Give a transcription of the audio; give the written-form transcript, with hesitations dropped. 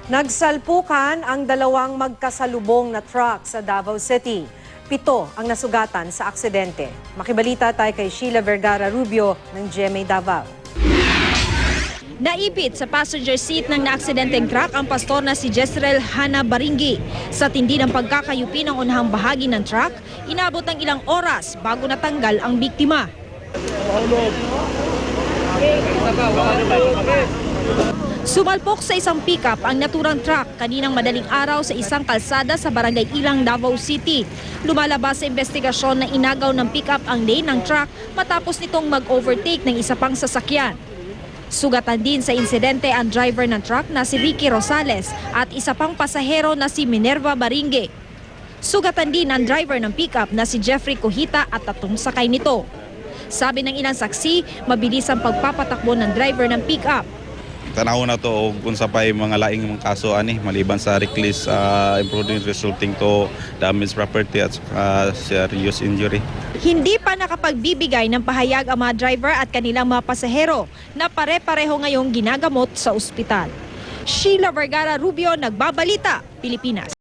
Nagsalpukan ang dalawang magkasalubong na truck sa Davao City. 7 ang nasugatan sa aksidente. Makibalita tayo kay Sheila Vergara Rubio ng GMA Davao. Naipit sa passenger seat ng naaksidenteng truck ang pastor na si Jezreel Hana Baringi. Sa tindi ng pagkakayupi ng unahang bahagi ng truck, inabot ng ilang oras bago natanggal ang biktima. Sumalpok sa isang pickup ang naturang truck kaninang madaling araw sa isang kalsada sa Barangay Ilang, Davao City. Lumalabas sa investigasyon na inagaw ng pickup ang lane ng truck matapos nitong mag-overtake ng isa pang sasakyan. Sugatan din sa insidente ang driver ng truck na si Ricky Rosales at isa pang pasahero na si Minerva Baringe. Sugatan din ang driver ng pickup na si Jeffrey Cojita at 3 sakay nito. Sabi ng ilang saksi, mabilis ang pagpapatakbo ng driver ng pickup. Tanaw na to og unsa pa mga laing mga kaso ani maliban sa reckless imprudence resulting to damaged property at serious injury. Hindi pa nakapagbibigay ng pahayag ang mga driver at kanilang mga pasahero na pare-pareho ngayong ginagamot sa ospital. Sheila Vergara Rubio, Nagbabalita, Pilipinas.